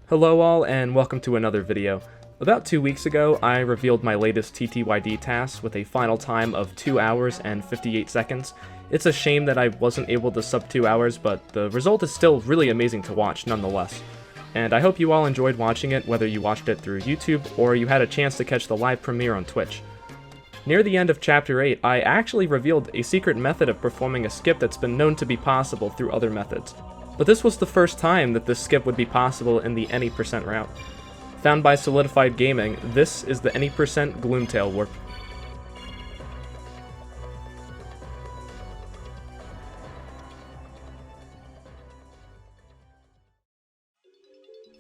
Hello all and welcome to another video. About 2 weeks ago, I revealed my latest TTYD task with a final time of 2 hours and 58 seconds. It's a shame that I wasn't able to sub 2 hours, but the result is still really amazing to watch nonetheless. And I hope you all enjoyed watching it, whether you watched it through YouTube or you had a chance to catch the live premiere on Twitch. Near the end of Chapter 8, I actually revealed a secret method of performing a skip that's been known to be possible through other methods. But this was the first time that this skip would be possible in the any percent route. Found by Solidified Gaming, this is the any percent Gloomtail warp.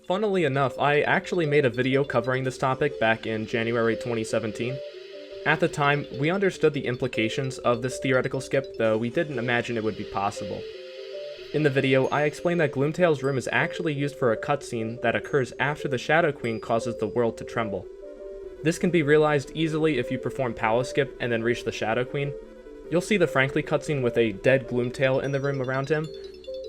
Funnily enough, I actually made a video covering this topic back in January 2017. At the time, we understood the implications of this theoretical skip, though we didn't imagine it would be possible. In the video, I explained that Gloomtail's room is actually used for a cutscene that occurs after the Shadow Queen causes the world to tremble. This can be realized easily if you perform Palace Skip and then reach the Shadow Queen. You'll see the Frankly cutscene with a dead Gloomtail in the room around him.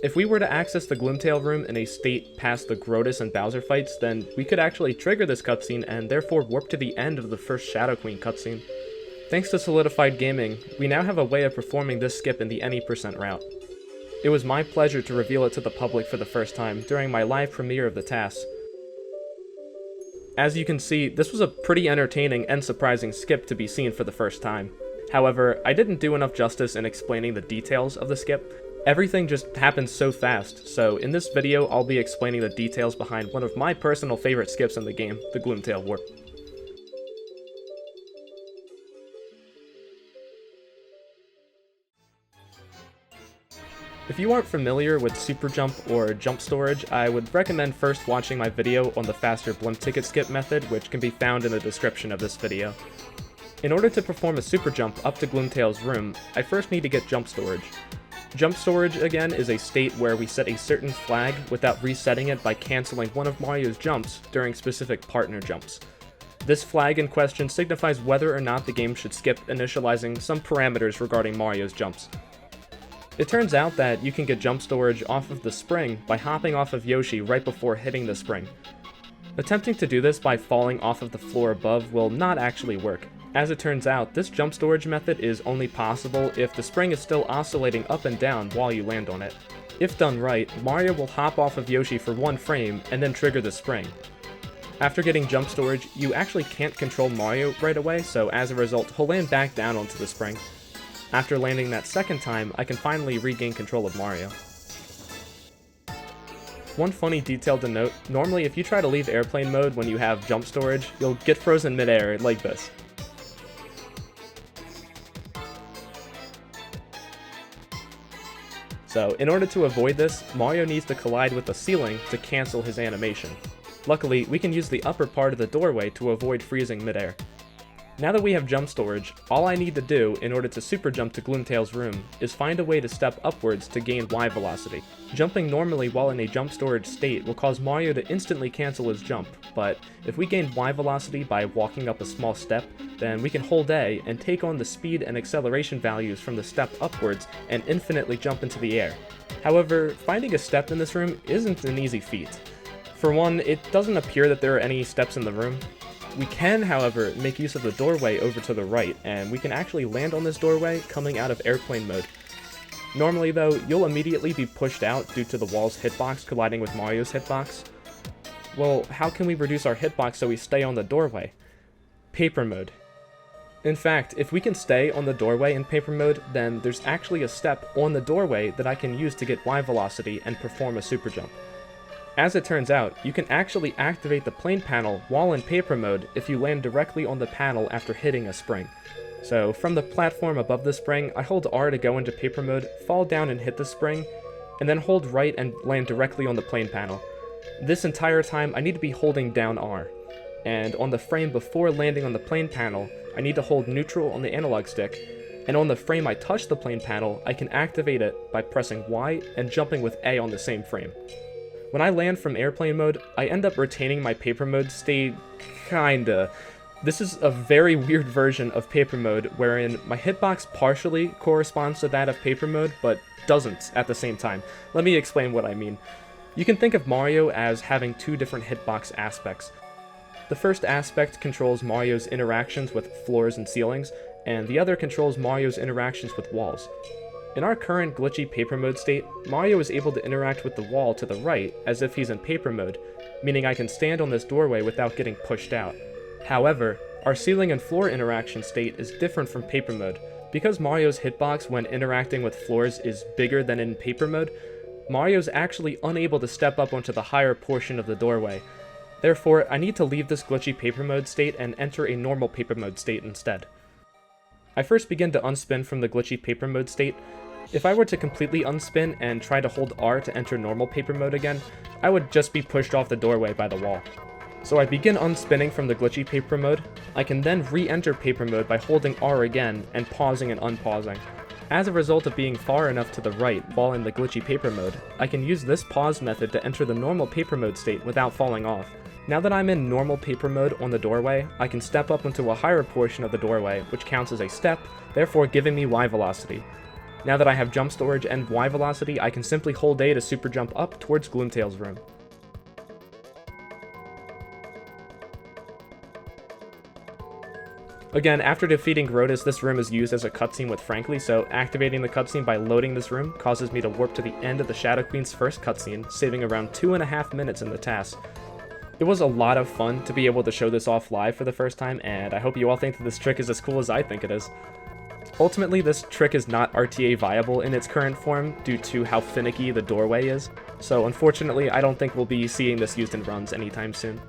If we were to access the Gloomtail room in a state past the Grotus and Bowser fights, then we could actually trigger this cutscene and therefore warp to the end of the first Shadow Queen cutscene. Thanks to Solidified Gaming, we now have a way of performing this skip in the any percent route. It was my pleasure to reveal it to the public for the first time during my live premiere of the task. As you can see, this was a pretty entertaining and surprising skip to be seen for the first time. However, I didn't do enough justice in explaining the details of the skip. Everything just happened so fast, so in this video I'll be explaining the details behind one of my personal favorite skips in the game, the Gloomtail warp. If you aren't familiar with Super Jump or Jump Storage, I would recommend first watching my video on the faster blimp ticket skip method, which can be found in the description of this video. In order to perform a Super Jump up to Gloomtail's room, I first need to get Jump Storage. Jump Storage, again, is a state where we set a certain flag without resetting it by canceling one of Mario's jumps during specific partner jumps. This flag in question signifies whether or not the game should skip initializing some parameters regarding Mario's jumps. It turns out that you can get Jump Storage off of the spring by hopping off of Yoshi right before hitting the spring. Attempting to do this by falling off of the floor above will not actually work. As it turns out, this Jump Storage method is only possible if the spring is still oscillating up and down while you land on it. If done right, Mario will hop off of Yoshi for one frame and then trigger the spring. After getting Jump Storage, you actually can't control Mario right away, so as a result, he'll land back down onto the spring. After landing that second time, I can finally regain control of Mario. One funny detail to note, normally if you try to leave airplane mode when you have Jump Storage, you'll get frozen midair like this. So, in order to avoid this, Mario needs to collide with the ceiling to cancel his animation. Luckily, we can use the upper part of the doorway to avoid freezing midair. Now that we have Jump Storage, all I need to do in order to super jump to Gloomtail's room is find a way to step upwards to gain Y velocity. Jumping normally while in a Jump Storage state will cause Mario to instantly cancel his jump, but if we gain Y velocity by walking up a small step, then we can hold A and take on the speed and acceleration values from the step upwards and infinitely jump into the air. However, finding a step in this room isn't an easy feat. For one, it doesn't appear that there are any steps in the room. We can, however, make use of the doorway over to the right, and we can actually land on this doorway coming out of airplane mode. Normally though, you'll immediately be pushed out due to the wall's hitbox colliding with Mario's hitbox. Well, how can we reduce our hitbox so we stay on the doorway? Paper mode. In fact, if we can stay on the doorway in paper mode, then there's actually a step on the doorway that I can use to get Y velocity and perform a super jump. As it turns out, you can actually activate the plane panel while in paper mode if you land directly on the panel after hitting a spring. So from the platform above the spring, I hold R to go into paper mode, fall down and hit the spring, and then hold right and land directly on the plane panel. This entire time I need to be holding down R. And on the frame before landing on the plane panel, I need to hold neutral on the analog stick, and on the frame I touch the plane panel, I can activate it by pressing Y and jumping with A on the same frame. When I land from airplane mode, I end up retaining my paper mode state, kinda. This is a very weird version of paper mode, wherein my hitbox partially corresponds to that of paper mode, but doesn't at the same time. Let me explain what I mean. You can think of Mario as having two different hitbox aspects. The first aspect controls Mario's interactions with floors and ceilings, and the other controls Mario's interactions with walls. In our current glitchy paper mode state, Mario is able to interact with the wall to the right as if he's in paper mode, meaning I can stand on this doorway without getting pushed out. However, our ceiling and floor interaction state is different from paper mode. Because Mario's hitbox when interacting with floors is bigger than in paper mode, Mario's actually unable to step up onto the higher portion of the doorway. Therefore, I need to leave this glitchy paper mode state and enter a normal paper mode state instead. I first begin to unspin from the glitchy paper mode state. If I were to completely unspin and try to hold R to enter normal paper mode again, I would just be pushed off the doorway by the wall. So I begin unspinning from the glitchy paper mode. I can then re-enter paper mode by holding R again and pausing and unpausing. As a result of being far enough to the right while in the glitchy paper mode, I can use this pause method to enter the normal paper mode state without falling off. Now that I'm in normal paper mode on the doorway, I can step up into a higher portion of the doorway, which counts as a step, therefore giving me Y velocity. Now that I have jump storage and Y velocity, I can simply hold A to super jump up towards Gloomtail's room. Again, after defeating Grodus, this room is used as a cutscene with Frankly, so activating the cutscene by loading this room causes me to warp to the end of the Shadow Queen's first cutscene, saving around 2.5 minutes in the task. It was a lot of fun to be able to show this off live for the first time, and I hope you all think that this trick is as cool as I think it is. Ultimately, this trick is not RTA viable in its current form due to how finicky the doorway is, so unfortunately I don't think we'll be seeing this used in runs anytime soon.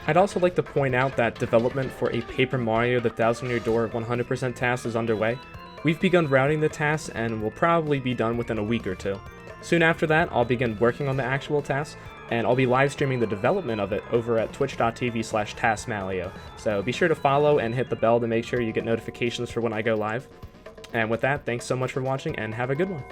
I'd also like to point out that development for a Paper Mario The Thousand Year Door 100% task is underway. We've begun routing the tasks and will probably be done within a week or two. Soon after that, I'll begin working on the actual task, and I'll be live streaming the development of it over at twitch.tv/taskmalleo, so be sure to follow and hit the bell to make sure you get notifications for when I go live. And with that, thanks so much for watching and have a good one.